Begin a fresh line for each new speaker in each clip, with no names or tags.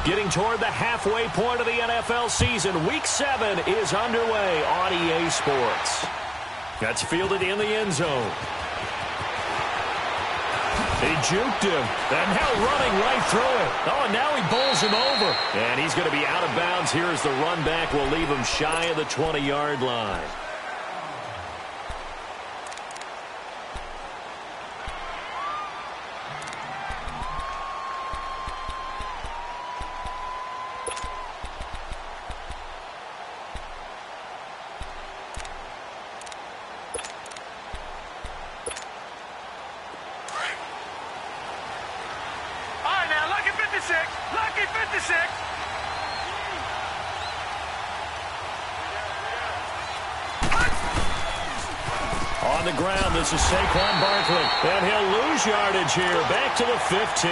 Getting toward the halfway point of the NFL season, Week 7 is underway on EA Sports. That's fielded in the end zone. He juked him, and now running right through it. Oh, and now he bowls him over. And he's going to be out of bounds here as the run back will leave him shy of the 20-yard line.
On the ground, this is Saquon Barkley, and he'll lose yardage here, back to the 15.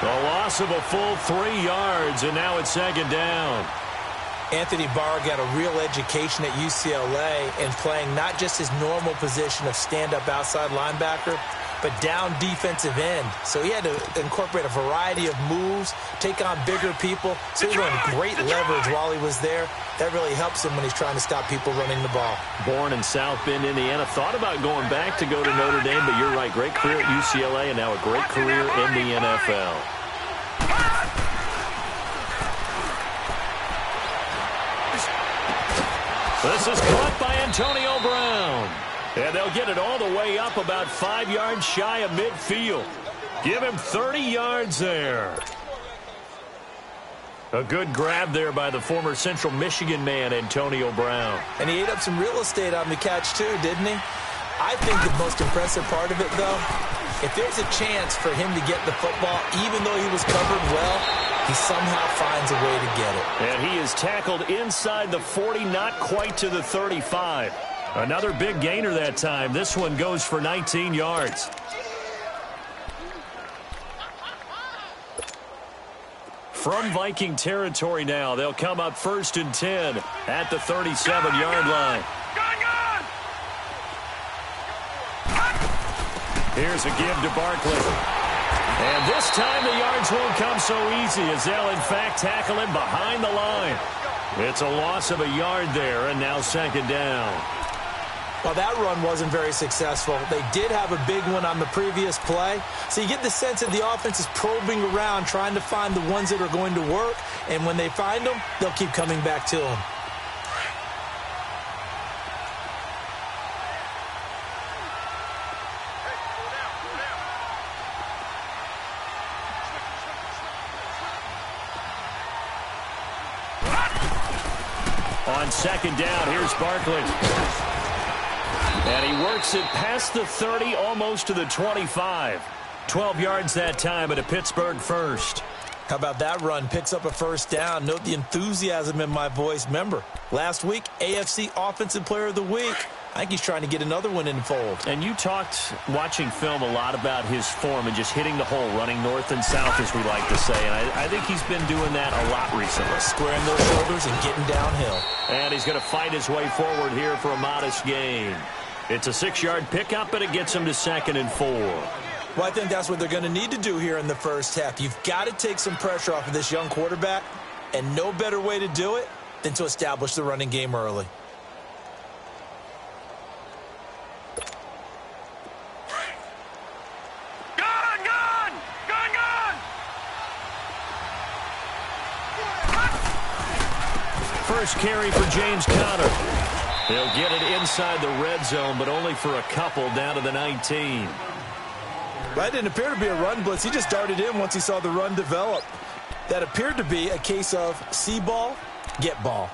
The loss of a full 3 yards, and now it's second down.
Anthony Barr got a real education at UCLA in playing not just his normal position of stand-up outside linebacker, but down defensive end. So he had to incorporate a variety of moves, take on bigger people. So he learned great leverage while he was there. That really helps him when he's trying to stop people running the ball.
Born in South Bend, Indiana. Thought about going back to go to Notre Dame, but you're right. Great career at UCLA and now a great career in the NFL. This is caught by Antonio Brown. And they'll get it all the way up about 5 yards shy of midfield. Give him 30 yards there. A good grab there by the former Central Michigan man, Antonio Brown.
And he ate up some real estate on the catch, too, didn't he? I think the most impressive part of it, though, if there's a chance for him to get the football, even though he was covered well, he somehow finds a way to get it.
And he is tackled inside the 40, not quite to the 35. Another big gainer that time. This one goes for 19 yards. From Viking territory now, they'll come up 1st and 10 at the 37-yard line. Here's a give to Barkley. And this time the yards won't come so easy as they'll in fact tackle him behind the line. It's a loss of a yard there, and now second down.
Well, that run wasn't very successful. They did have a big one on the previous play. So you get the sense that the offense is probing around, trying to find the ones that are going to work. And when they find them, they'll keep coming back to them.
On second down, here's Barkley. And he works it past the 30, almost to the 25. 12 yards that time at a Pittsburgh first.
How about that run? Picks up a first down. Note the enthusiasm in my voice. Remember, last week, AFC Offensive Player of the Week. I think he's trying to get another one in the fold.
And you talked, watching film, a lot about his form and just hitting the hole, running north and south, as we like to say. And I think he's been doing that a lot recently.
Squaring those shoulders and getting downhill.
And he's going to fight his way forward here for a modest gain. It's a 6-yard pickup, but it gets him to 2nd and 4.
Well, I think that's what they're going to need to do here in the first half. You've got to take some pressure off of this young quarterback, and no better way to do it than to establish the running game early.
First carry for James Conner. They'll get it inside the red zone, but only for a couple down to the 19.
That didn't appear to be a run blitz. He just darted in once he saw the run develop. That appeared to be a case of see ball, get ball.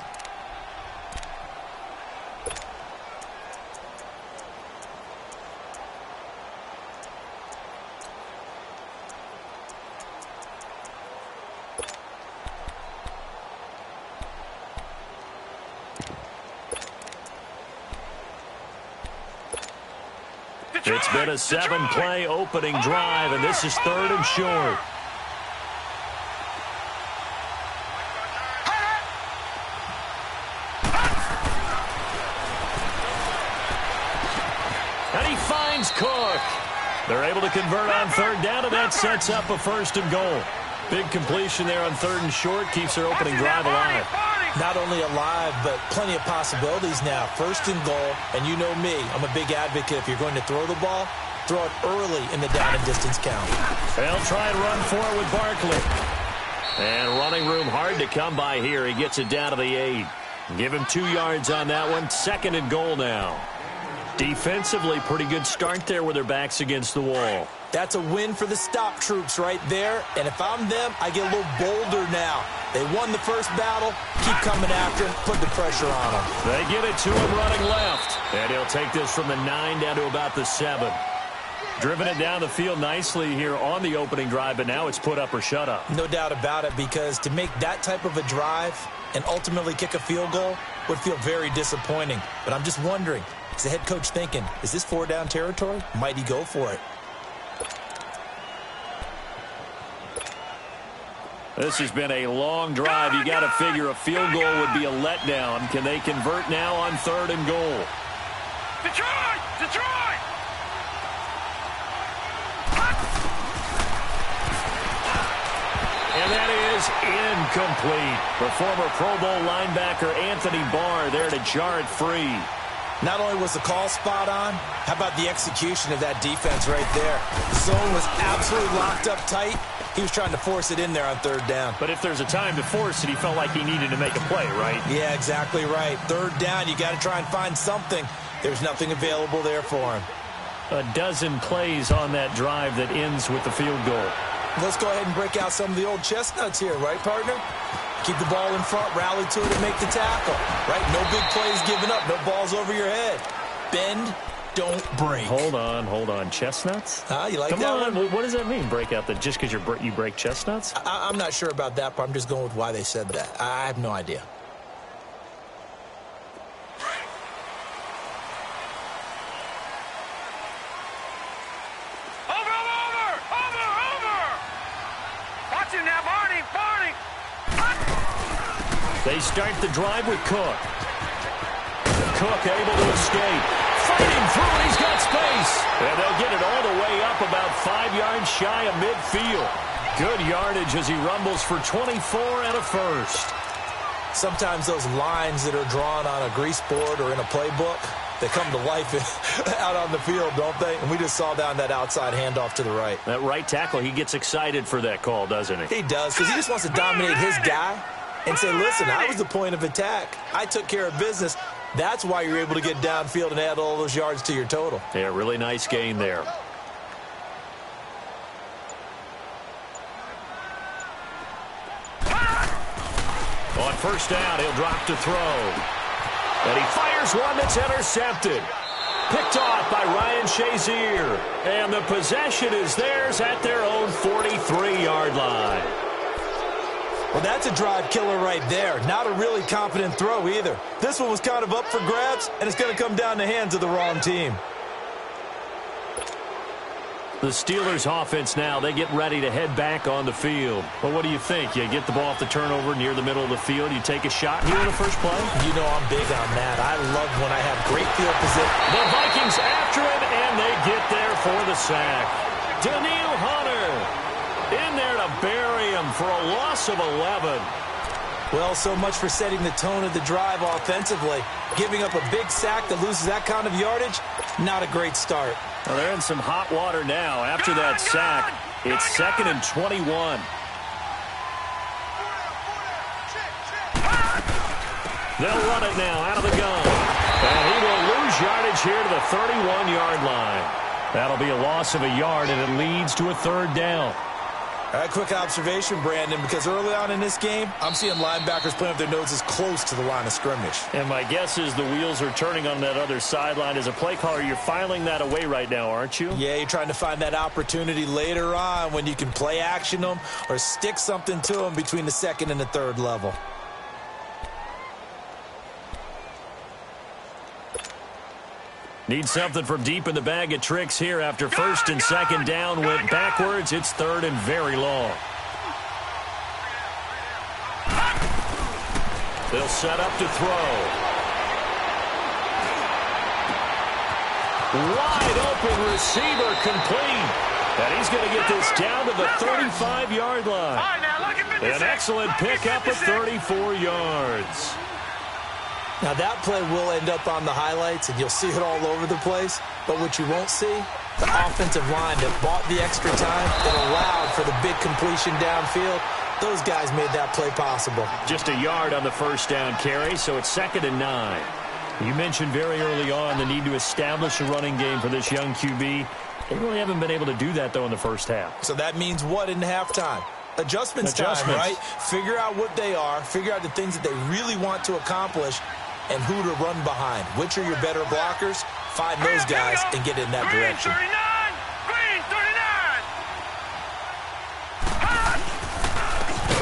It's been a 7-play opening drive, and this is 3rd and short. And he finds Cook. They're able to convert on third down, and that sets up a 1st and goal. Big completion there on 3rd and short. Keeps their opening drive alive.
Not only alive, but plenty of possibilities now. 1st and goal, and you know me. I'm a big advocate. If you're going to throw the ball, throw it early in the down and distance count.
They'll try and run for it with Barkley. And running room hard to come by here. He gets it down to the 8. Give him 2 yards on that one. 2nd and goal now. Defensively, pretty good start there with their backs against the wall.
That's a win for the stop troops right there. And if I'm them, I get a little bolder now. They won the first battle. Keep coming after him. Put the pressure on him.
They give it to him running left. And he'll take this from the 9 down to about the 7. Driven it down the field nicely here on the opening drive, but now it's put up or shut up.
No doubt about it, because to make that type of a drive and ultimately kick a field goal would feel very disappointing. But I'm just wondering, is the head coach thinking, is this 4-down territory? Might he go for it?
This has been a long drive. You got to figure a field goal would be a letdown. Can they convert now on 3rd and goal?
Detroit! Detroit!
And that is incomplete. The former Pro Bowl linebacker Anthony Barr there to jar it free.
Not only was the call spot on, how about the execution of that defense right there? The zone was absolutely locked up tight. He was trying to force it in there on 3rd down.
But if there's a time to force it, he felt like he needed to make a play, right?
Yeah, exactly right. 3rd down, you got to try and find something. There's nothing available there for him.
A dozen plays on that drive that ends with the field goal.
Let's go ahead and break out some of the old chestnuts here, right, partner? Keep the ball in front, rally to it, and make the tackle, right? No big plays given up, no balls over your head. Bend, don't break.
Hold on. Chestnuts?
You like
Come
that
on.
one?
What does that mean, break out? Just because you break chestnuts?
I'm not sure about that, but I'm just going with why they said that. I have no idea.
They start the drive with Cook. Cook able to escape. Fighting through, and he's got space. And they'll get it all the way up about 5 yards shy of midfield. Good yardage as he rumbles for 24 and a 1st.
Sometimes those lines that are drawn on a grease board or in a playbook, they come to life out on the field, don't they? And we just saw down that outside handoff to the right.
That right tackle, he gets excited for that call, doesn't he?
He does, because he just wants to dominate his guy and say, listen, I was the point of attack. I took care of business. That's why you're able to get downfield and add all those yards to your total.
Yeah, really nice gain there. On 1st down, he'll drop to throw. And he fires one that's intercepted. Picked off by Ryan Shazier. And the possession is theirs at their own 43-yard line.
Well, that's a drive killer right there. Not a really confident throw either. This one was kind of up for grabs, and it's going to come down the hands of the wrong team.
The Steelers' offense now, they get ready to head back on the field. But what do you think? You get the ball off the turnover near the middle of the field, you take a shot here in the first play?
You know I'm big on that. I love when I have great field position.
The Vikings after it, and they get there for the sack. Daniil Hunter in there to bury him for a loss of 11.
Well, so much for setting the tone of the drive offensively. Giving up a big sack that loses that kind of yardage, not a great start.
Well, they're in some hot water now. After that sack, it's 2nd and 21. They'll run it now out of the gun. And he will lose yardage here to the 31-yard line. That'll be a loss of a yard, and it leads to a 3rd down.
All right, quick observation, Brandon, because early on in this game, I'm seeing linebackers playing with their noses close to the line of scrimmage.
And my guess is the wheels are turning on that other sideline. As a play caller, you're filing that away right now, aren't you?
Yeah, you're trying to find that opportunity later on when you can play action them or stick something to them between the 2nd and the 3rd level.
Need something from deep in the bag of tricks here after 1st and 2nd down went backwards. It's 3rd and very long. They'll set up to throw. Wide open receiver complete. And he's going to get this down to the 35-yard line. An excellent pickup of 34 yards.
Now, that play will end up on the highlights, and you'll see it all over the place. But what you won't see, the offensive line that bought the extra time, that allowed for the big completion downfield, those guys made that play possible.
Just a yard on the first down carry, so it's 2nd and 9. You mentioned very early on the need to establish a running game for this young QB. They really haven't been able to do that, though, in the first half.
So that means what in halftime? Adjustments time, right? Figure out what they are, figure out the things that they really want to accomplish, and who to run behind. Which are your better blockers? Find those guys and get in that direction.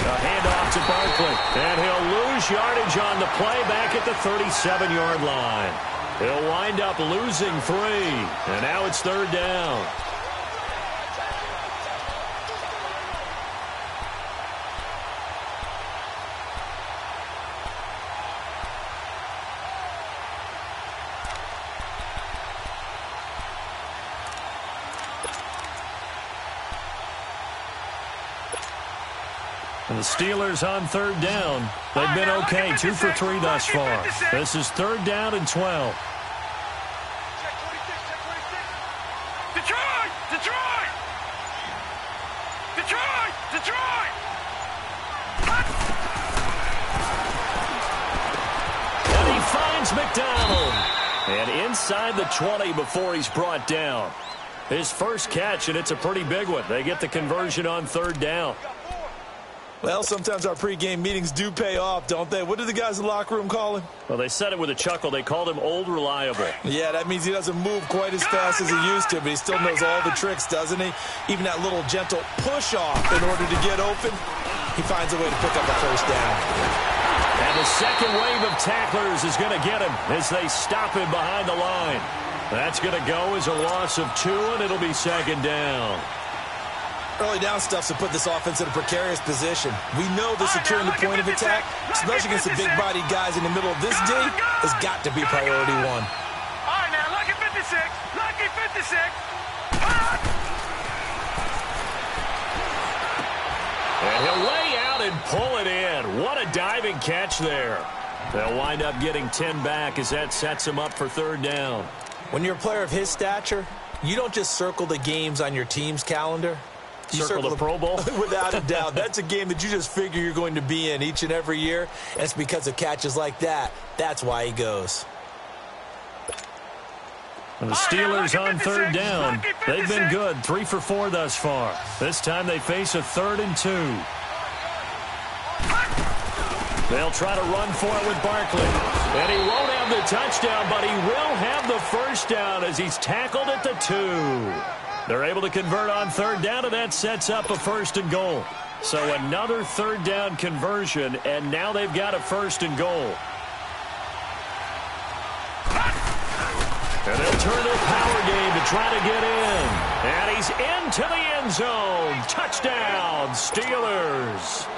A handoff to Barkley, and he'll lose yardage on the play back at the 37-yard line. He'll wind up losing 3, and now it's 3rd down. And the Steelers on 3rd down. They've been okay, 2 for 3 thus far. This is 3rd down and 12. And he finds McDonald. And inside the 20 before he's brought down. His first catch, and it's a pretty big one. They get the conversion on 3rd down.
Well, sometimes our pregame meetings do pay off, don't they? What do the guys in the locker room call him?
Well, they said it with a chuckle. They called him Old Reliable.
Yeah, that means he doesn't move quite as fast as he used to, but he still knows all the tricks, doesn't he? Even that little gentle push-off in order to get open, he finds a way to pick up a first down.
And the second wave of tacklers is going to get him as they stop him behind the line. That's going to go as a loss of 2, and it'll be 2nd down.
Early down stuff's to put this offense in a precarious position. We know that securing the point of attack, especially against the big-bodied guys in the middle of this D, has got to be priority 1.
All right, now, lucky 56. Lucky 56.
And he'll lay out and pull it in. What a diving catch there. They'll wind up getting 10 back as that sets him up for 3rd down.
When you're a player of his stature, you don't just circle the games on your team's calendar.
You circle the Pro Bowl?
Without a doubt. That's a game that you just figure you're going to be in each and every year. And it's because of catches like that. That's why he goes.
And the Steelers on 3rd down. They've been good, 3 for 4 thus far. This time they face a 3rd and 2. They'll try to run for it with Barkley. And he won't have the touchdown, but he will have the first down as he's tackled at the 2. They're able to convert on 3rd down, and that sets up a 1st and goal. So another 3rd down conversion, and now they've got a 1st and goal. And they'll turn their power game to try to get in. And he's into the end zone. Touchdown, Steelers.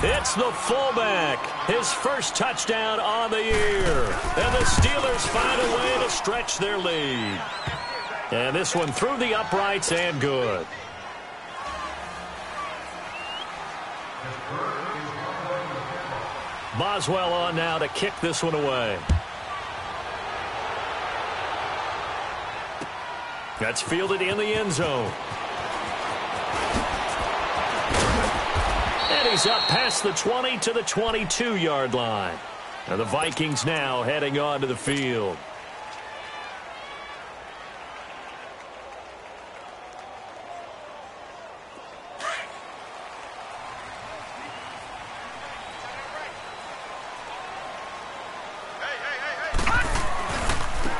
It's the fullback, his first touchdown on the year. And the Steelers find a way to stretch their lead. And this one through the uprights and good. Boswell on now to kick this one away. That's fielded in the end zone. And he's up past the 20 to the 22-yard line. And the Vikings now heading on to the field.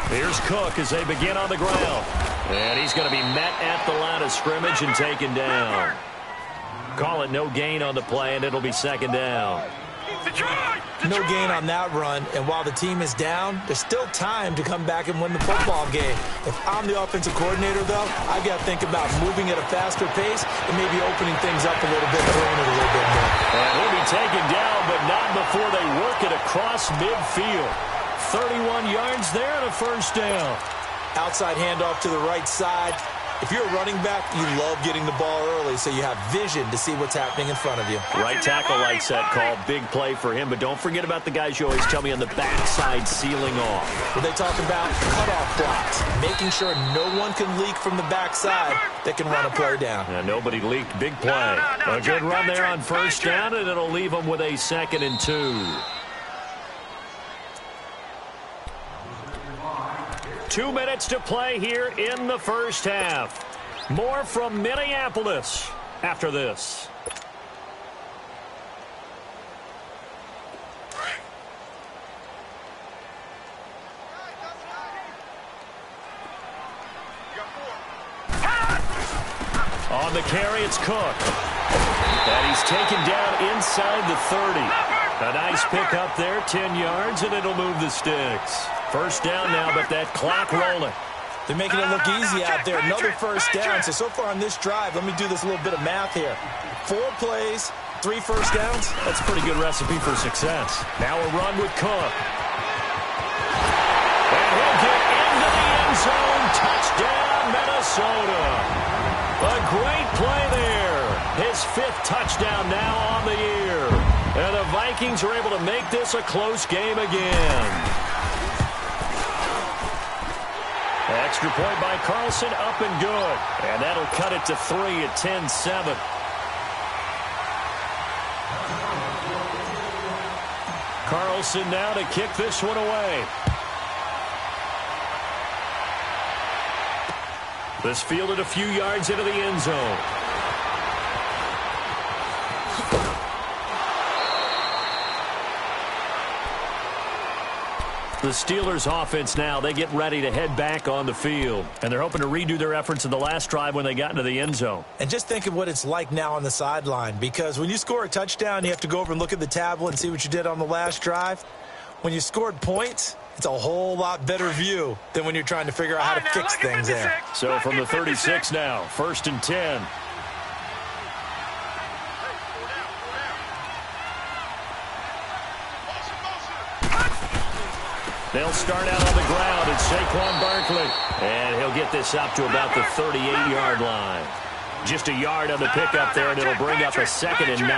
Here's Cook as they begin on the ground. And he's going to be met at the line of scrimmage and taken down. Call it no gain on the play, and it'll be 2nd down.
No gain on that run, and while the team is down, there's still time to come back and win the football game. If I'm the offensive coordinator, though, I got to think about moving at a faster pace and maybe opening things up a little bit, throwing it a little bit more.
And he'll be taken down, but not before they work it across midfield. 31 yards there and a 1st down.
Outside handoff to the right side. If you're a running back, you love getting the ball early so you have vision to see what's happening in front of you.
Right tackle likes that call. Big play for him, but don't forget about the guys you always tell me on the backside sealing off.
Well, they talk about cutoff blocks, making sure no one can leak from the backside that can run a play down.
Yeah, nobody leaked. Big play. A good run there on first down, and it'll leave them with a 2nd and 2. 2 minutes to play here in the first half. More from Minneapolis after this. On the carry, it's Cook. And he's taken down inside the 30. A nice pickup there, 10 yards, and it'll move the sticks. First down now, but that clock rolling.
They're making it look easy out there. Another first down. So far on this drive, let me do this little bit of math here. 4 plays, 3 first downs.
That's a pretty good recipe for success. Now a run with Cook. And he'll get into the end zone. Touchdown, Minnesota. A great play there. His 5th touchdown now on the year. And the Vikings are able to make this a close game again. Extra point by Carlson, up and good. And that'll cut it to 3 at 10-7. Carlson now to kick this one away. This fielded a few yards into the end zone. The Steelers offense now, they get ready to head back on the field. And they're hoping to redo their efforts in the last drive when they got into the end zone.
And just think of what it's like now on the sideline. Because when you score a touchdown, you have to go over and look at the tablet and see what you did on the last drive. When you scored points, it's a whole lot better view than when you're trying to figure out how to fix things there.
So from the 36 now, 1st and 10. They'll start out on the ground. It's Saquon Barkley. And he'll get this up to about the 38-yard line. Just a yard on the pickup there, and it'll bring up a 2nd and 9.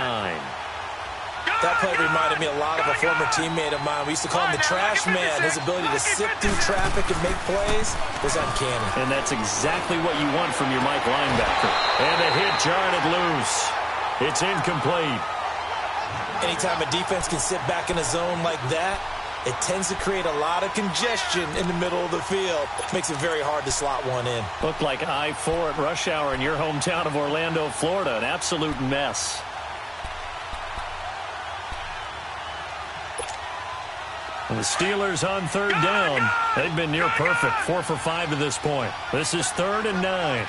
That play reminded me a lot of a former teammate of mine. We used to call him the trash man. His ability to sift through traffic and make plays was uncanny.
And that's exactly what you want from your Mike linebacker. And the hit jarred it loose. It's incomplete.
Anytime a defense can sit back in a zone like that, it tends to create a lot of congestion in the middle of the field. Makes it very hard to slot one in.
Looked like I-4 at rush hour in your hometown of Orlando, Florida. An absolute mess. And the Steelers on 3rd down. They've been near perfect. 4 for 5 to this point. This is 3rd and 9.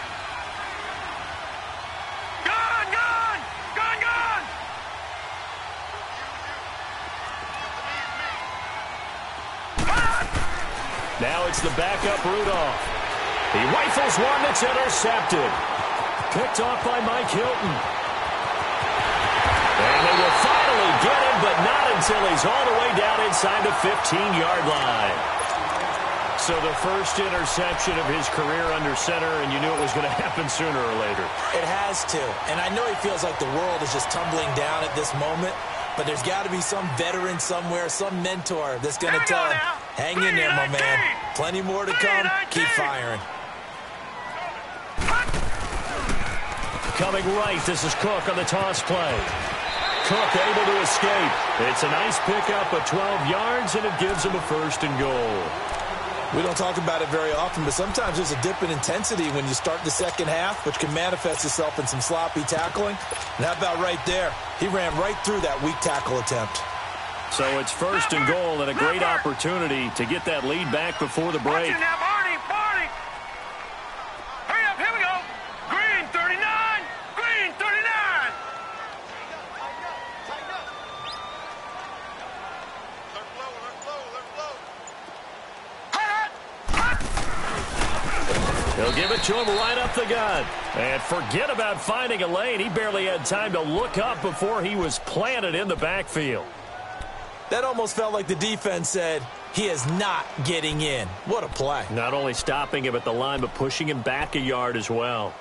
Now it's the backup Rudolph. He rifles one that's intercepted. Picked off by Mike Hilton. And they will finally get him, but not until he's all the way down inside the 15-yard line. So the first interception of his career under center, and you knew it was going to happen sooner or later.
It has to. And I know he feels like the world is just tumbling down at this moment, but there's got to be some veteran somewhere, some mentor that's going to tell him, hang in there, my man. Plenty more to come. Keep firing.
Coming right, this is Cook on the toss play. Cook able to escape. It's a nice pickup of 12 yards, and it gives him a 1st and goal.
We don't talk about it very often, but sometimes there's a dip in intensity when you start the second half, which can manifest itself in some sloppy tackling. And how about right there? He ran right through that weak tackle attempt.
So it's 1st and goal, and a great opportunity to get that lead back before the break.
Hurry up, here we go. Green 39, green 39.
He'll give it to him right up the gut. And forget about finding a lane. He barely had time to look up before he was planted in the backfield.
That almost felt like the defense said, He is not getting in. What a play.
Not only stopping him at the line, but pushing him back a yard as well.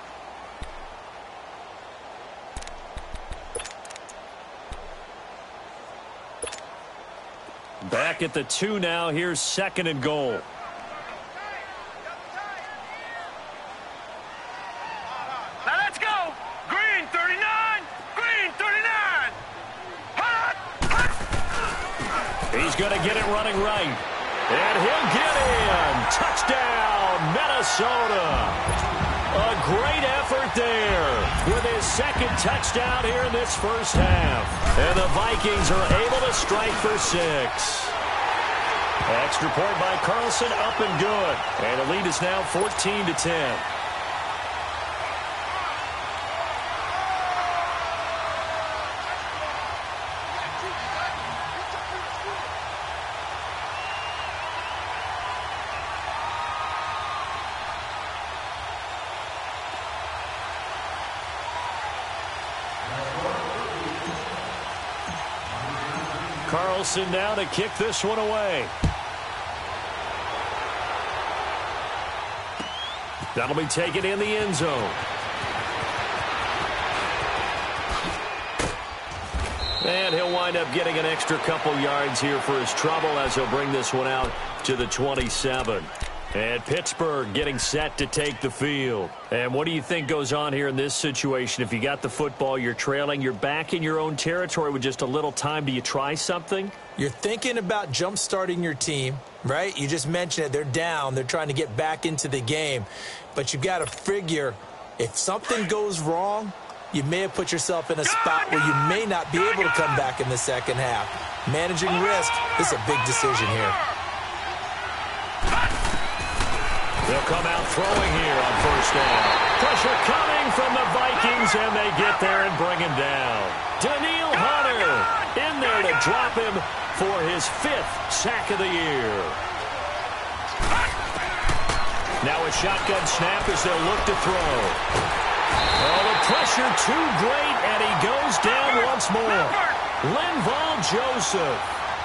Back at the 2 now. Here's 2nd and goal.
Now let's go. Green 39. Green 39.
He's going to get it running right. And he'll get in. Touchdown, Minnesota. A great effort there with his 2nd touchdown here in this first half. And the Vikings are able to strike for 6. Extra point by Carlson, up and good. And the lead is now 14-10. Carlson now to kick this one away. That'll be taken in the end zone. And he'll wind up getting an extra couple yards here for his trouble as he'll bring this one out to the 27. And Pittsburgh getting set to take the field. And what do you think goes on here in this situation? If you got the football, you're trailing, you're back in your own territory with just a little time. Do you try something?
You're thinking about jump-starting your team, right? You just mentioned it. They're down. They're trying to get back into the game. But you've got to figure if something goes wrong, you may have put yourself in a spot where you may not be able to come back in the second half. Managing risk, this is a big decision here.
They'll come out throwing here on first down. Pressure coming from the Vikings, and they get there and bring him down. Daniil Hunter in there to drop him for his 5th sack of the year. Now a shotgun snap as they'll look to throw. Oh, the pressure too great, and he goes down once more. Linval Joseph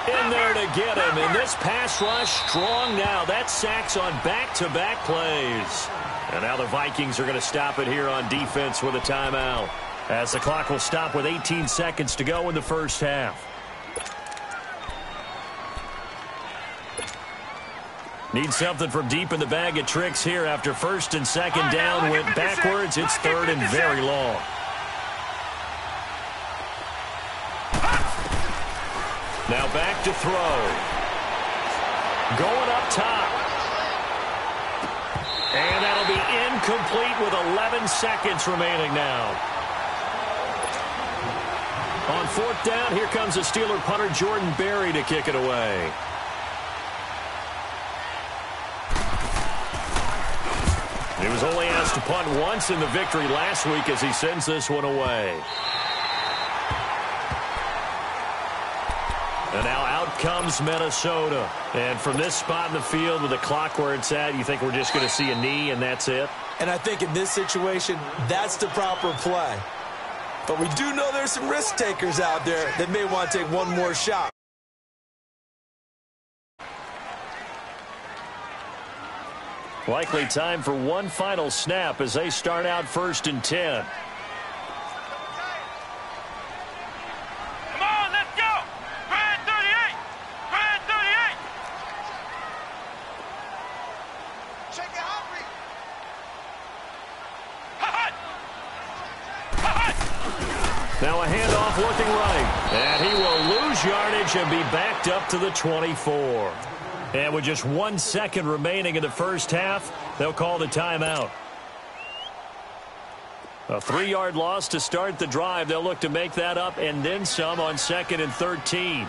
in there to get him, and this pass rush strong now. That's sacks on back-to-back plays. And now the Vikings are going to stop it here on defense with a timeout, as the clock will stop with 18 seconds to go in the first half. Need something from deep in the bag of tricks here after 1st and 2nd down went backwards. It's 3rd and very long. Now back to throw. Going up top. And that'll be incomplete with 11 seconds remaining now. On 4th down, here comes the Steeler punter Jordan Berry to kick it away. He was only asked to punt once in the victory last week as he sends this one away. And now out comes Minnesota. And from this spot in the field with the clock where it's at, you think we're just going to see a knee and that's it?
And I think in this situation, that's the proper play. But we do know there's some risk takers out there that may want to take one more shot.
Likely time for one final snap as they start out 1st and 10.
Come on, let's go. Grand 38. Grand 38. Shake it, Humphrey.
Now a handoff looking right. And he will lose yardage and be backed up to the 24. And with just 1 second remaining in the first half, they'll call the timeout. A 3-yard loss to start the drive. They'll look to make that up and then some on 2nd and 13.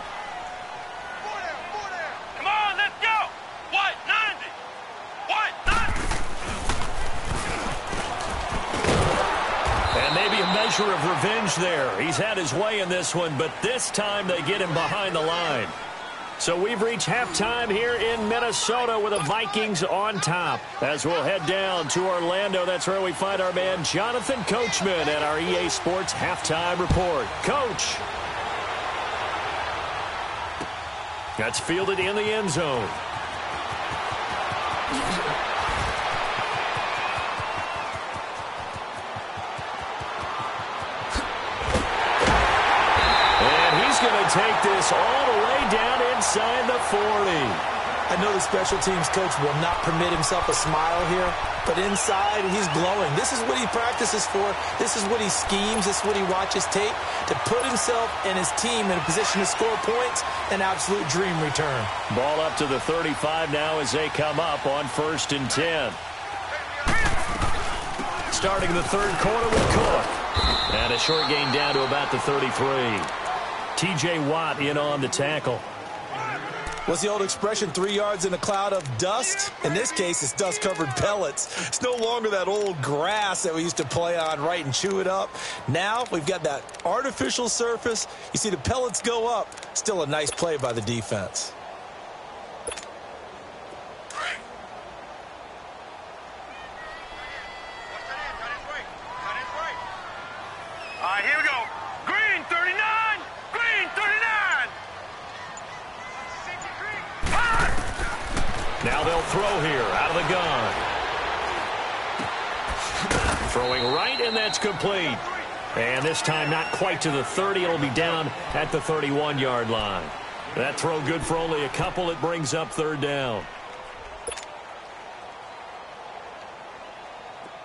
Come on, let's go. White 90. White 90.
And maybe a measure of revenge there. He's had his way in this one, but this time they get him behind the line. So we've reached halftime here in Minnesota with the Vikings on top. As we'll head down to Orlando, that's where we find our man Jonathan Coachman at our EA Sports Halftime Report. Coach. That's fielded in the end zone. And he's going to take this all the way down inside the 40.
I know the special teams coach will not permit himself a smile here, but inside, he's glowing. This is what he practices for. This is what he schemes. This is what he watches tape to put himself and his team in a position to score points. An absolute dream return.
Ball up to the 35 now as they come up on 1st and 10. Starting the third quarter with Cook. And a short gain down to about the 33. T.J. Watt in on the tackle.
What's the old expression, 3 yards in a cloud of dust? In this case, it's dust-covered pellets. It's no longer that old grass that we used to play on, right, and chew it up. Now we've got that artificial surface. You see the pellets go up. Still a nice play by the defense.
All right, here we go. Green, 39. Green, 39.
Now they'll throw here out of the gun. Throwing right, and that's complete. And this time not quite to the 30. It'll be down at the 31-yard line. That throw good for only a couple. It brings up 3rd down.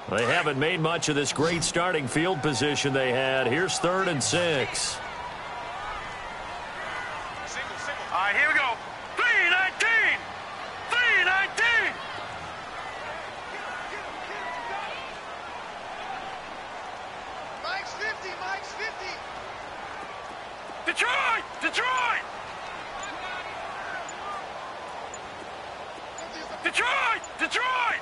They haven't made much of this great starting field position they had. Here's 3rd and 6.
All right, here we go. 3-19. 3-19.
Mike's 50. Mike's 50.
Detroit. Detroit. Detroit. Detroit.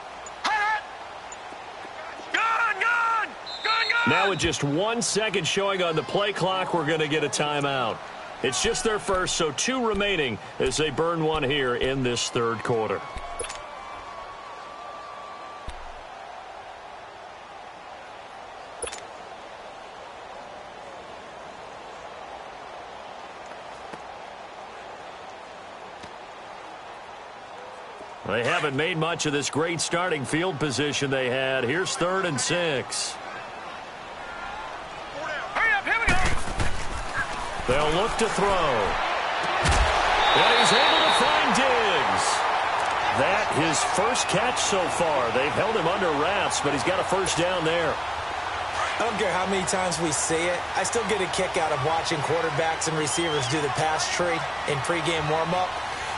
Now with just 1 second showing on the play clock, we're going to get a timeout. It's just their first, so 2 remaining as they burn one here in this third quarter. They haven't made much of this great starting field position they had. Here's 3rd and 6. They'll look to throw. And he's able to find Diggs. That his first catch so far. They've held him under wraps, but he's got a first down there.
I don't care how many times we see it. I still get a kick out of watching quarterbacks and receivers do the pass tree in pregame warm-up.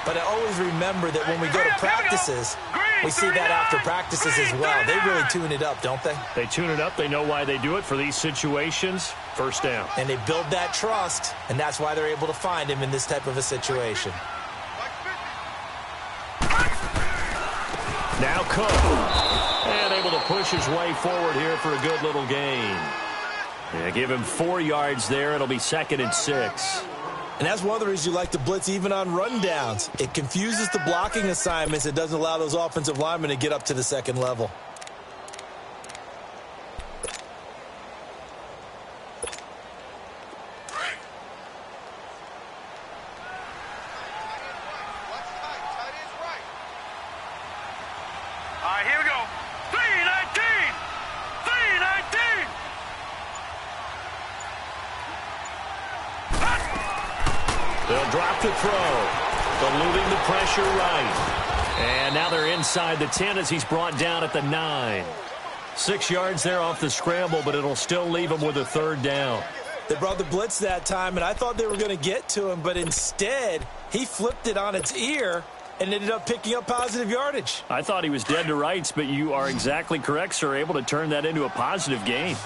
But I always remember that when we go to practices, we see that after practices as well. They really tune it up, don't they?
They tune it up. They know why they do it for these situations. First down.
And they build that trust, and that's why they're able to find him in this type of a situation.
Now Cook. And able to push his way forward here for a good little gain. Yeah, give him 4 yards there. It'll be 2nd and 6.
And that's one of the reasons you like to blitz even on rundowns. It confuses the blocking assignments. It doesn't allow those offensive linemen to get up to the second level.
All right, here we go. 3-19. 3-19.
They'll drop the throw. Eluding the pressure right. And now they're inside the 10 as he's brought down at the 9. 6 yards there off the scramble, but it'll still leave him with a 3rd down.
They brought the blitz that time, and I thought they were going to get to him, but instead he flipped it on its ear and ended up picking up positive yardage.
I thought he was dead to rights, but you are exactly correct, sir, able to turn that into a positive gain.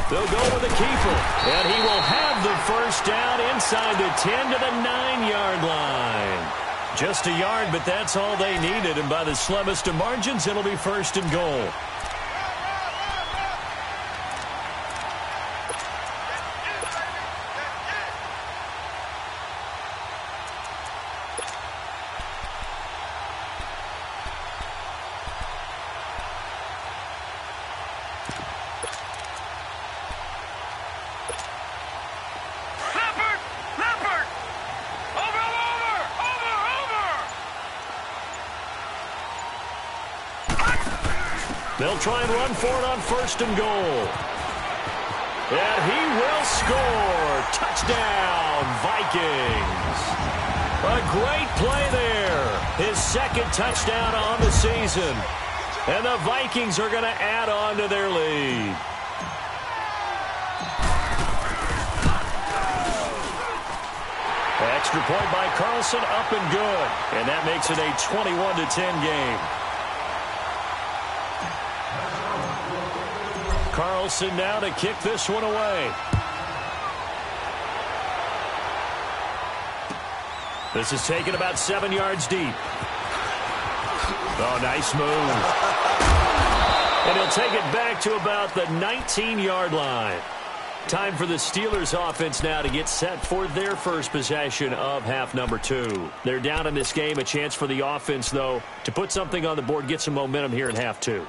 They'll go with a keeper, and he will have the first down inside the 10 to the 9-yard line. Just a yard, but that's all they needed, and by the slimmest of margins, it'll be 1st and goal. They'll try and run for it on 1st and goal. And he will score. Touchdown, Vikings. A great play there. His 2nd touchdown on the season. And the Vikings are going to add on to their lead. Extra point by Carlson, up and good. And that makes it a 21-10 game. Carlson now to kick this one away. This is taken about 7 yards deep. Oh, nice move. And he'll take it back to about the 19-yard line. Time for the Steelers offense now to get set for their first possession of half number 2. They're down in this game. A chance for the offense, though, to put something on the board, get some momentum here in half 2.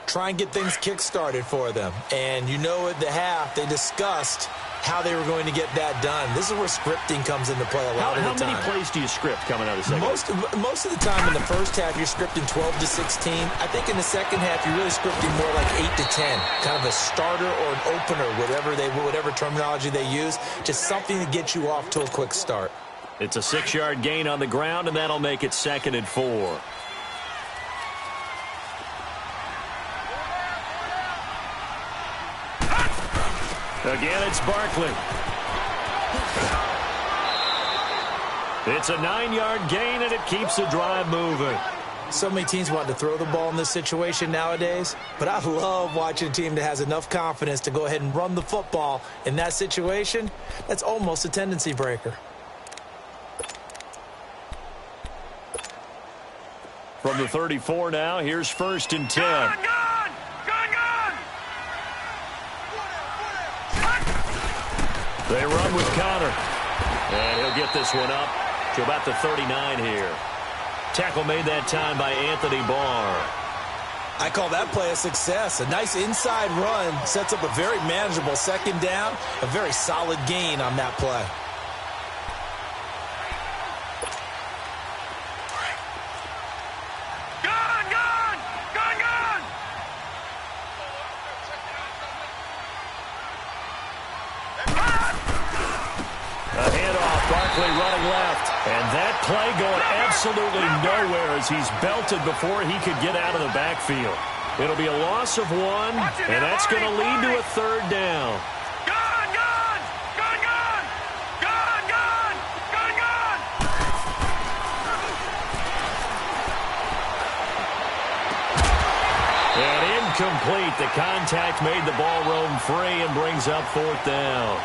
Try and get things kick-started for them. And you know at the half, they discussed how they were going to get that done. This is where scripting comes into play a lot of the time.
How many plays do you script coming out of the second?
Most of the time in the first half, you're scripting 12 to 16. I think in the second half, you're really scripting more like 8 to 10. Kind of a starter or an opener, whatever terminology they use. Just something to get you off to a quick start.
It's a 6-yard gain on the ground, and that'll make it 2nd and 4. Again, it's Barkley. It's a 9-yard gain, and it keeps the drive moving.
So many teams want to throw the ball in this situation nowadays, but I love watching a team that has enough confidence to go ahead and run the football. In that situation, that's almost a tendency breaker.
From the 34 now, here's 1st and 10.
Gun!
They run with Connor. And he'll get this one up to about the 39 here. Tackle made that time by Anthony Barr.
I call that play a success. A nice inside run sets up a very manageable 2nd down. A very solid gain on that play.
Running left, and that play going absolutely nowhere as he's belted before he could get out of the backfield. It'll be a loss of 1, and that's going to lead to a 3rd down. And incomplete. The contact made the ball roam free and brings up 4th down.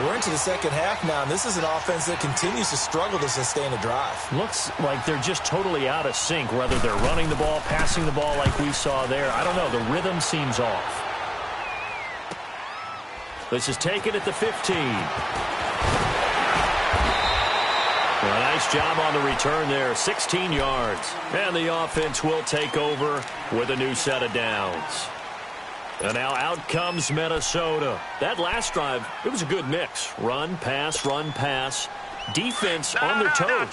We're into the second half now, and this is an offense that continues to struggle to sustain a drive.
Looks like they're just totally out of sync, whether they're running the ball, passing the ball like we saw there. I don't know. The rhythm seems off. This is taken at the 15. Well, nice job on the return there. 16 yards. And the offense will take over with a new set of downs. And now out comes Minnesota. That last drive, it was a good mix. Run, pass, defense on their toes.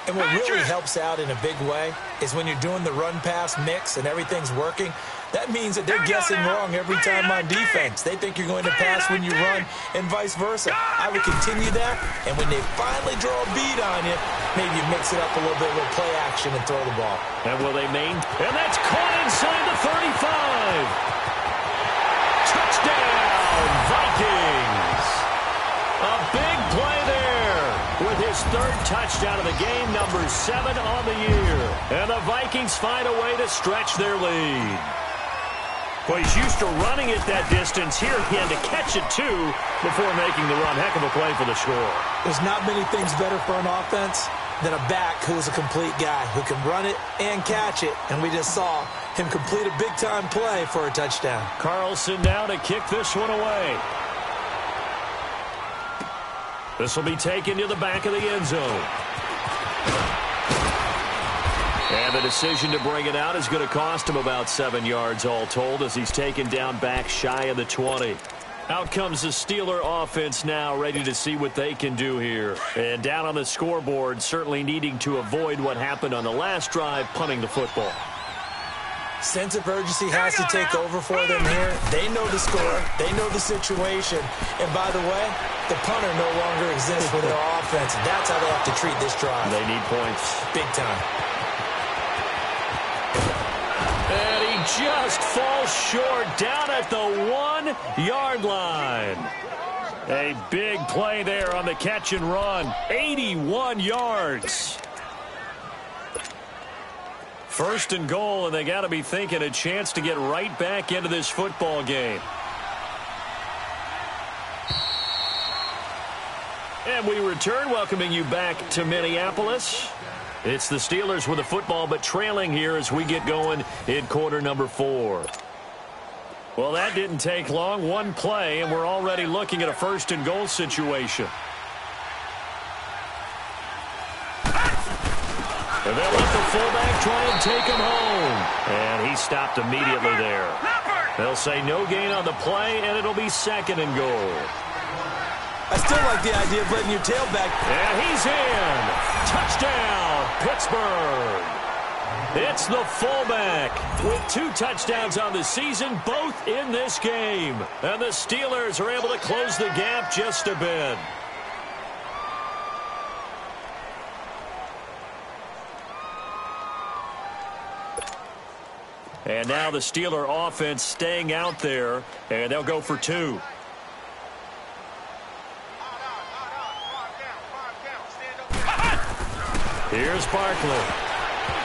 And what really helps out in a big way is when you're doing the run-pass mix and everything's working, that means that they're guessing wrong every time on defense. They think you're going to pass when you run and vice versa. I would continue that, and when they finally draw a bead on you, maybe you mix it up a little bit with play action and throw the ball.
And will they maintain? And that's caught inside the 35. Touchdown, Vikings. A big play there with his 3rd touchdown of the game, number 7 on the year. And the Vikings find a way to stretch their lead. Well, he's used to running it that distance. Here he had to catch it, too, before making the run. Heck of a play for the score.
There's not many things better for an offense than a back who is a complete guy who can run it and catch it. And we just saw him complete a big-time play for a touchdown.
Carlson now to kick this one away. This will be taken to the back of the end zone. And the decision to bring it out is going to cost him about 7 yards all told as he's taken down back shy of the 20. Out comes the Steeler offense now, ready to see what they can do here. And down on the scoreboard, certainly needing to avoid what happened on the last drive, punting the football.
Sense of urgency has to take over for them here. They know the score. They know the situation. And by the way, the punter no longer exists for their offense. That's how they have to treat this drive.
They need points.
Big time.
And he just falls short down at the 1-yard line. A big play there on the catch and run. 81 yards. First and goal, and they got to be thinking a chance to get right back into this football game. And we return, welcoming you back to Minneapolis. It's the Steelers with the football, but trailing here as we get going in quarter number 4. Well, that didn't take long. One play, and we're already looking at a first and goal situation. And they'll let the fullback try and take him home. And he stopped immediately there. They'll say no gain on the play, and it'll be second and goal.
I still like the idea of letting your tailback.
And he's in. Touchdown, Pittsburgh. It's the fullback with 2 touchdowns on the season, both in this game. And the Steelers are able to close the gap just a bit. And now the Steeler offense staying out there, and they'll go for 2. Here's Barkley.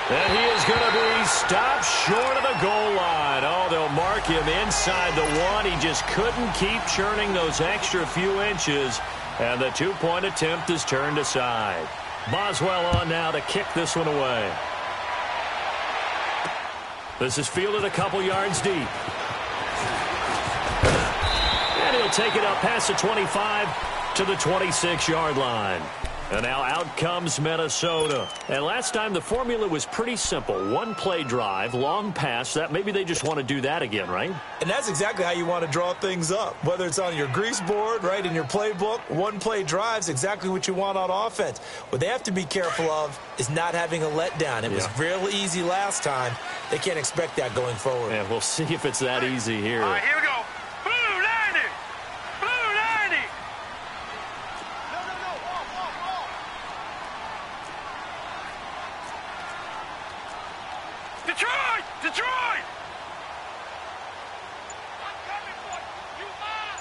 And he is going to be stopped short of the goal line. Oh, they'll mark him inside the 1. He just couldn't keep churning those extra few inches, and the 2-point attempt is turned aside. Boswell on now to kick this one away. This is fielded a couple yards deep. And he'll take it up past the 25 to the 26-yard line. And now out comes Minnesota. And last time the formula was pretty simple. 1-play drive, long pass. That maybe they just want to do that again, right?
And that's exactly how you want to draw things up. Whether it's on your grease board, right, in your playbook, 1-play drive's exactly what you want on offense. What they have to be careful of is not having a letdown. It was real easy last time. They can't expect that going forward.
Yeah, we'll see if it's that easy here.
All right, here we go. Blue 90. Blue 90.
No. Wall.
Detroit.
I'm coming for you. You are.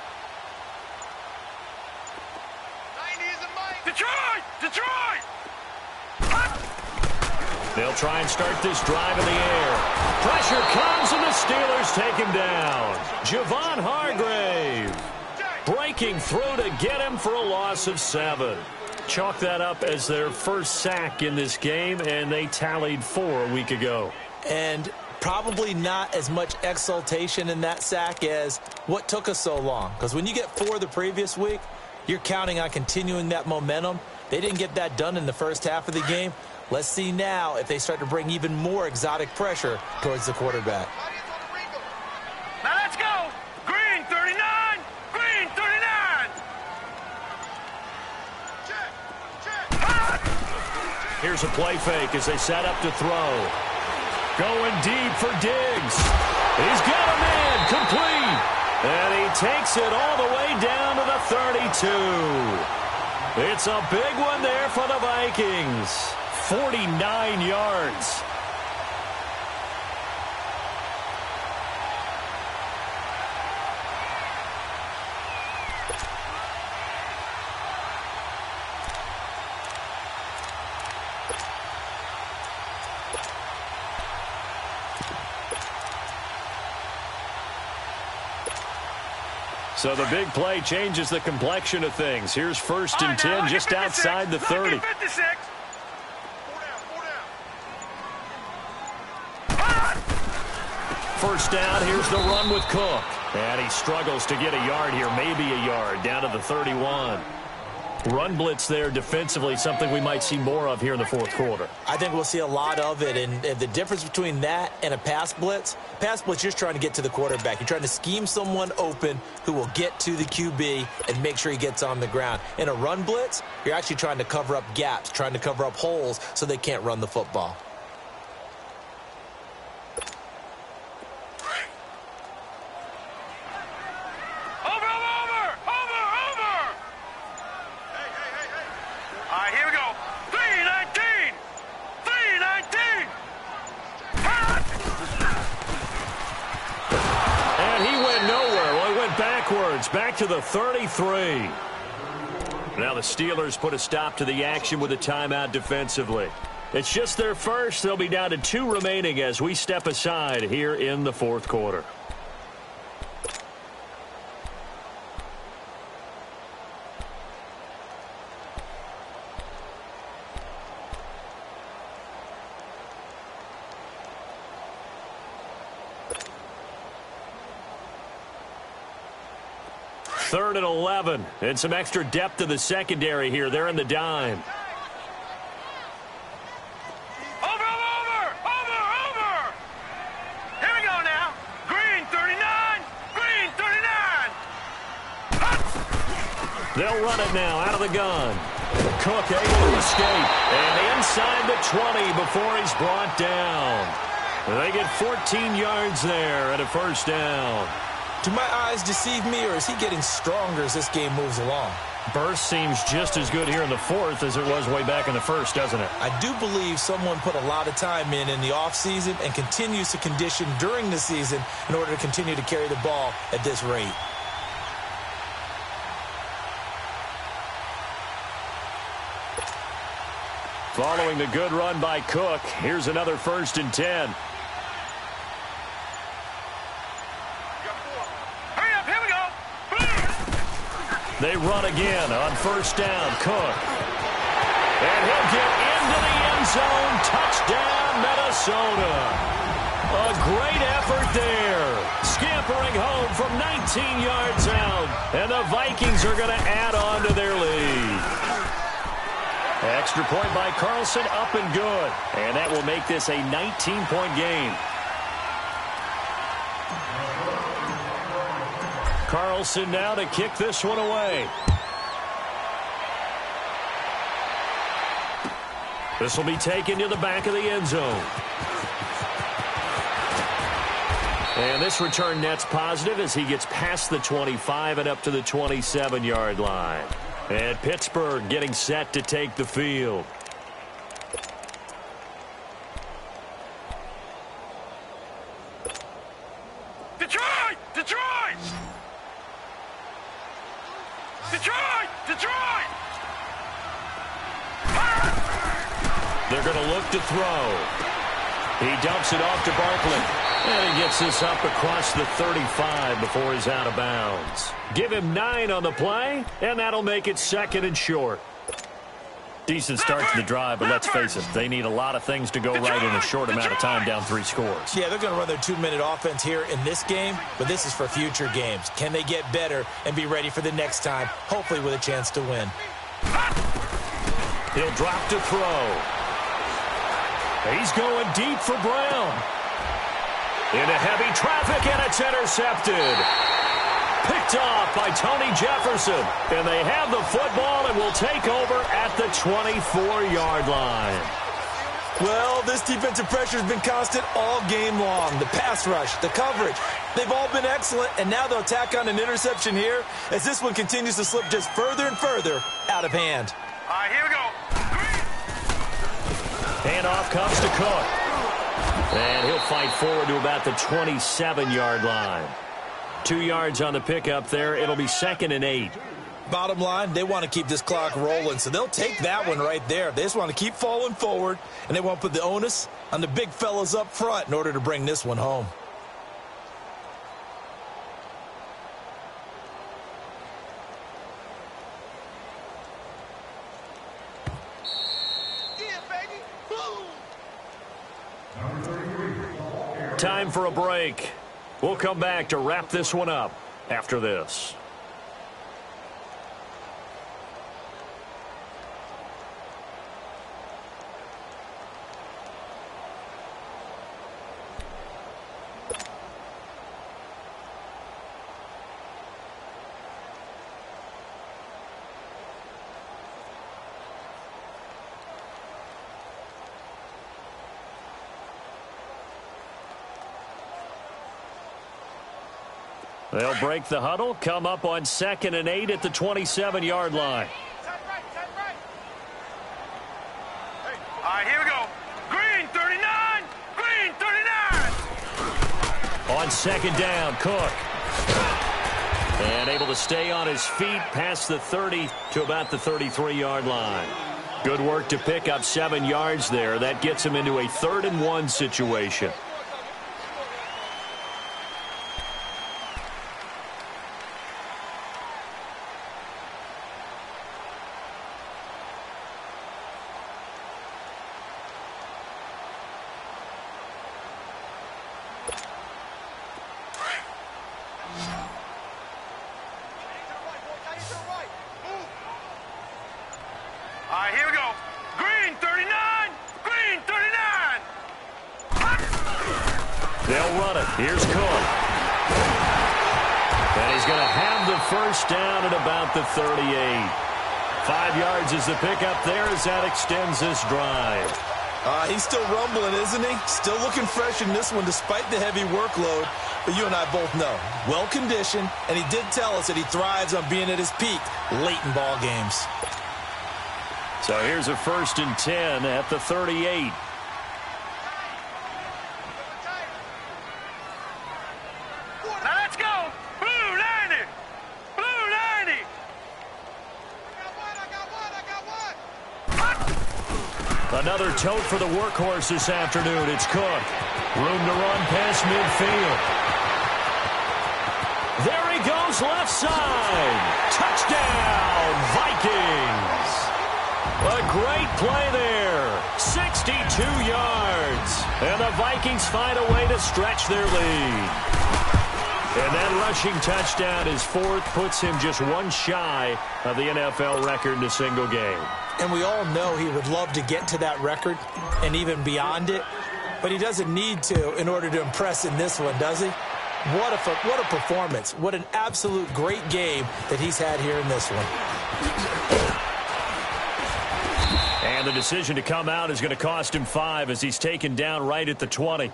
90 is a mic.
Detroit.
They'll try and start this drive in the air. Pressure comes, and the Steelers take him down. Javon Hargrave breaking through to get him for a loss of 7. Chalk that up as their first sack in this game, and they tallied 4 a week ago.
And probably not as much exultation in that sack as what took us so long. Because when you get 4 the previous week, you're counting on continuing that momentum. They didn't get that done in the first half of the game. Let's see now if they start to bring even more exotic pressure towards the quarterback.
Now let's go. Green 39. Green 39.
Here's a play fake as they set up to throw. Going deep for Diggs. He's got a man complete. And he takes it all the way down to the 32. It's a big one there for the Vikings. 49 yards. So the big play changes the complexion of things. Here's first and 10 just outside the 30.
56.
First down, here's the run with Cook. And he struggles to get a yard here, maybe a yard, down to the 31. Run blitz there defensively, something we might see more of here in the fourth quarter.
I think we'll see a lot of it, and the difference between that and a pass blitz, you're just trying to get to the quarterback. You're trying to scheme someone open who will get to the QB and make sure he gets on the ground. In a run blitz, you're actually trying to cover up gaps, trying to cover up holes so they can't run the football.
It's back to the 33. Now the Steelers put a stop to the action with a timeout defensively. It's just their first. They'll be down to 2 remaining as we step aside here in the fourth quarter. Third and 11, and some extra depth to the secondary here. They're in the dime.
Over! Here we go now. Green 39, green 39.
They'll run it now out of the gun. Cook able to escape, and inside the 20 before he's brought down. They get 14 yards there and a first down.
Do my eyes deceive me, or is he getting stronger as this game moves along?
Burst seems just as good here in the fourth as it was way back in the first, doesn't it?
I do believe someone put a lot of time in the offseason and continues to condition during the season in order to continue to carry the ball at this rate.
Following the good run by Cook, here's another 1st and 10. They run again on 1st down. Cook. And he'll get into the end zone. Touchdown, Minnesota. A great effort there. Scampering home from 19 yards out. And the Vikings are going to add on to their lead. Extra point by Carlson, up and good. And that will make this a 19-point game. Carlson now to kick this one away. This will be taken to the back of the end zone. And this return net's positive as he gets past the 25 and up to the 27-yard line. And Pittsburgh getting set to take the field.
Detroit!
They're going to look to throw. He dumps it off to Barkley. And he gets this up across the 35 before he's out of bounds. Give him 9 on the play, and that'll make it 2nd and short. Decent start to the drive, but let's face it, they need a lot of things to go right in a short amount of time, down 3 scores.
Yeah, they're going to run their 2-minute offense here in this game, but this is for future games. Can they get better and be ready for the next time, hopefully with a chance to win?
He'll drop to throw. He's going deep for Brown. Into heavy traffic, and it's intercepted. Picked off by Tony Jefferson. And they have the football and will take over at the 24-yard line.
Well, this defensive pressure has been constant all game long. The pass rush, the coverage, they've all been excellent, and now they'll tack on an interception here as this one continues to slip just further and further out of hand.
All right, here we go.
Handoff comes to Cook. And he'll fight forward to about the 27-yard line. 2 yards on the pickup there. It'll be 2nd and 8.
Bottom line, they want to keep this clock rolling, so they'll take that one right there. They just want to keep falling forward, and they want to put the onus on the big fellas up front in order to bring this one home.
Time for a break. We'll come back to wrap this one up after this. They'll break the huddle, come up on 2nd and 8 at the 27-yard line.
All right, here we go. Green 39, green 39.
On 2nd down, Cook. And able to stay on his feet past the 30 to about the 33-yard line. Good work to pick up 7 yards there. That gets him into a 3rd-and-1 situation.
All right, here we go. Green 39. Green 39.
They'll run it. Here's Cook. And he's going to have the first down at about the 38. 5 yards is the pickup there as that extends this drive.
He's still rumbling, isn't he? Still looking fresh in this one despite the heavy workload. But you and I both know, well-conditioned, and he did tell us that he thrives on being at his peak late in ball games.
So here's a 1st and 10 at the 38.
Now let's go. Blue 90. Blue 90.
Another tote for the workhorse this afternoon. It's Cook. Room to run past midfield. There he goes left side. Touchdown, Vikings. A great play there. 62 yards. And the Vikings find a way to stretch their lead. And that rushing touchdown is 4th, puts him just one shy of the NFL record in a single game.
And we all know he would love to get to that record and even beyond it. But he doesn't need to in order to impress in this one, does he? What a performance. What an absolute great game that he's had here in this one.
And the decision to come out is going to cost him 5 as he's taken down right at the 20.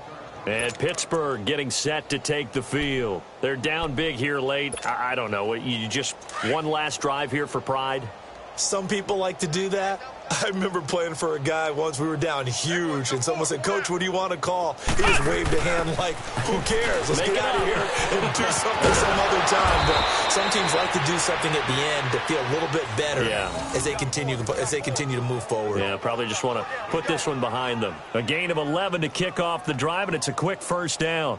And Pittsburgh getting set to take the field. They're down big here late. I don't know. You just one last drive here for pride?
Some people like to do that. I remember playing for a guy once. We were down huge, and someone said, "Coach, what do you want to call?" He just waved a hand like, "Who cares? Let's get out of here and do something some other time." But some teams like to do something at the end to feel a little bit better as they continue to move forward.
Yeah, probably just want to put this one behind them. A gain of 11 to kick off the drive, and it's a quick first down.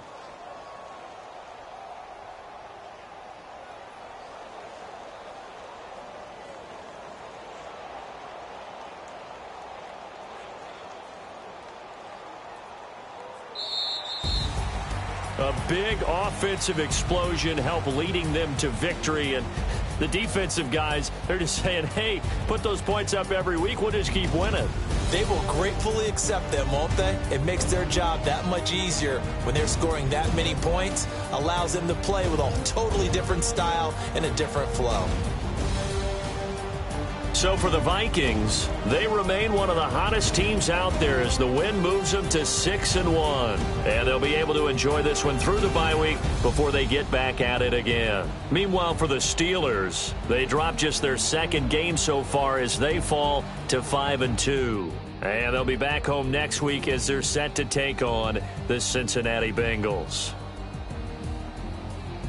A big offensive explosion helped leading them to victory. And the defensive guys, they're just saying, hey, put those points up every week. We'll just keep winning.
They will gratefully accept them, won't they? It makes their job that much easier when they're scoring that many points. Allows them to play with a totally different style and a different flow.
So for the Vikings, they remain one of the hottest teams out there as the win moves them to 6-1. And they'll be able to enjoy this one through the bye week before they get back at it again. Meanwhile, for the Steelers, they dropped just their 2nd game so far as they fall to 5-2. And they'll be back home next week as they're set to take on the Cincinnati Bengals.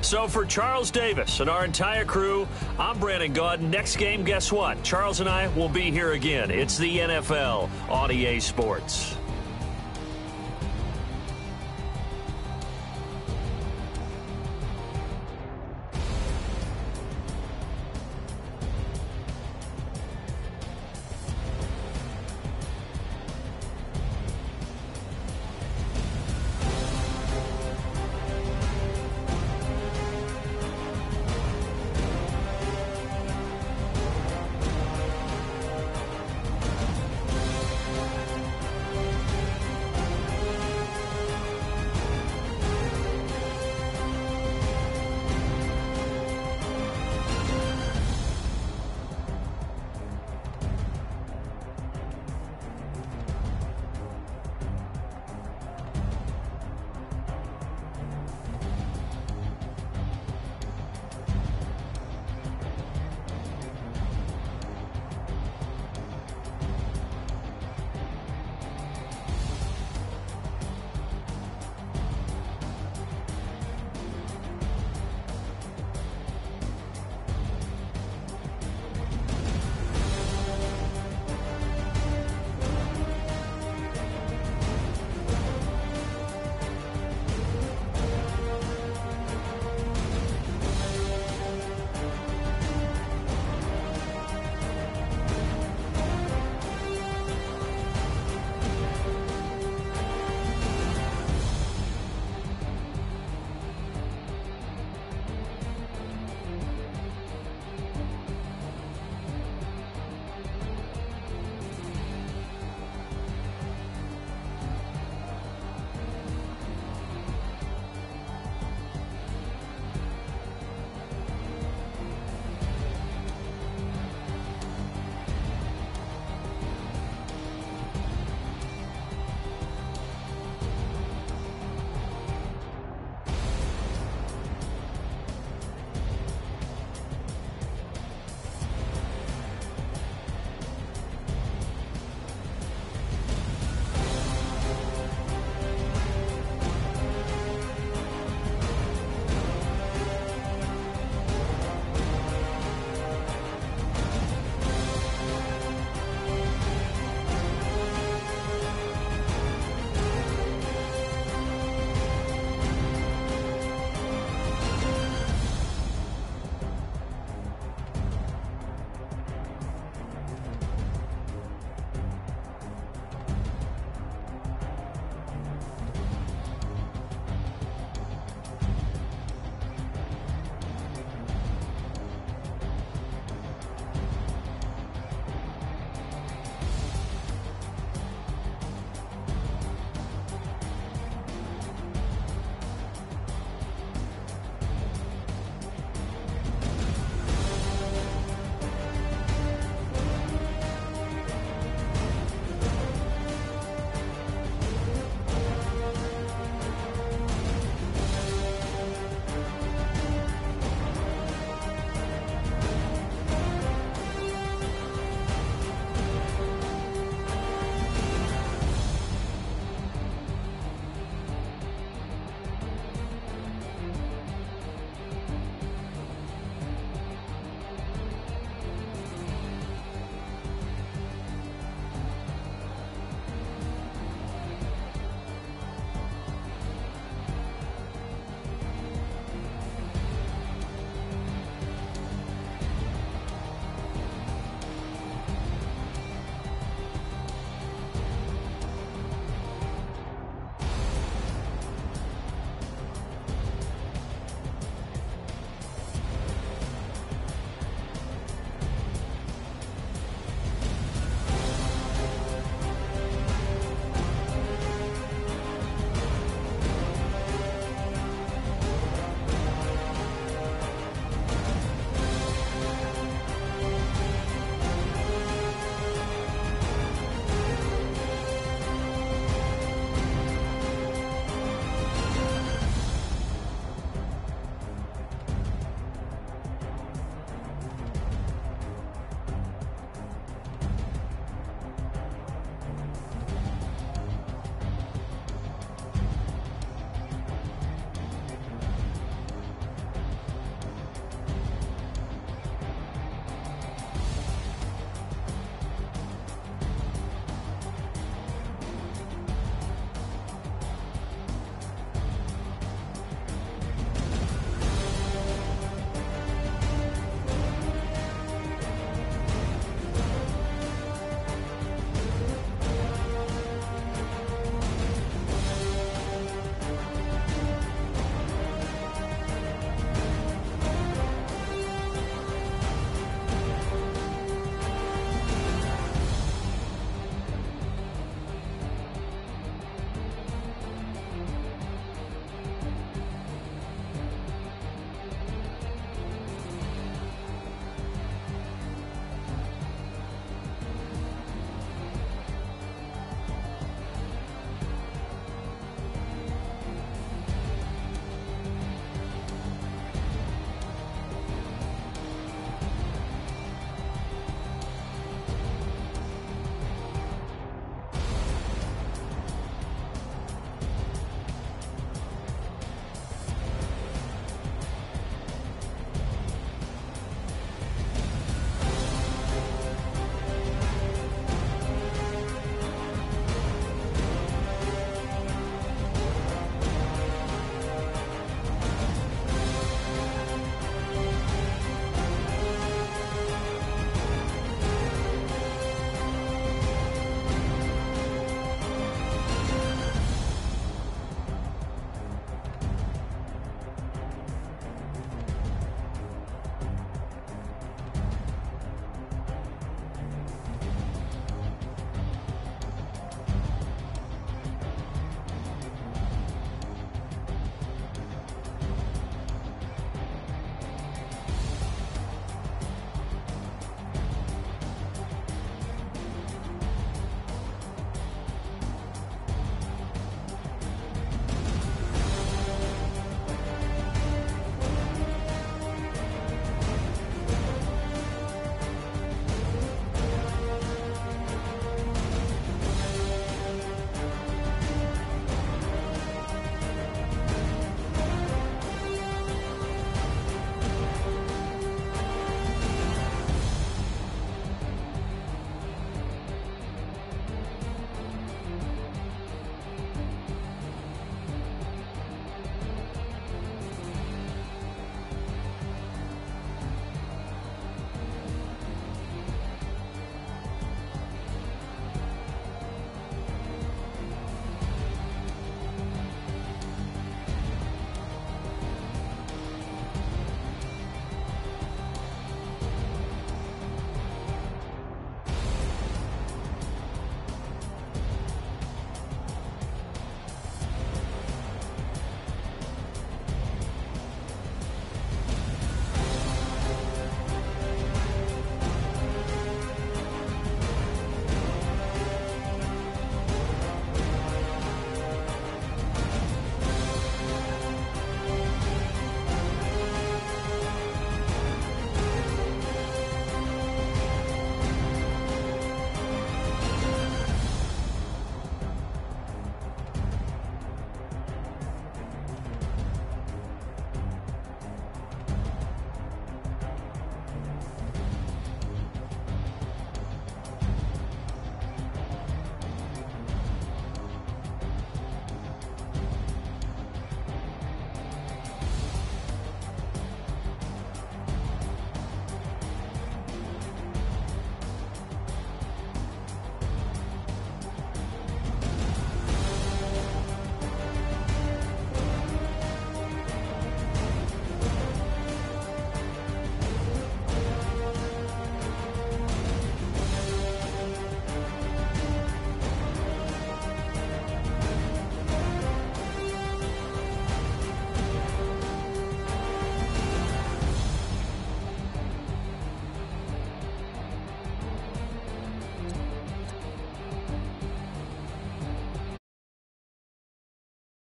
So for Charles Davis and our entire crew, I'm Brandon Gaudin. Next game, guess what? Charles and I will be here again. It's the NFL on EA Sports.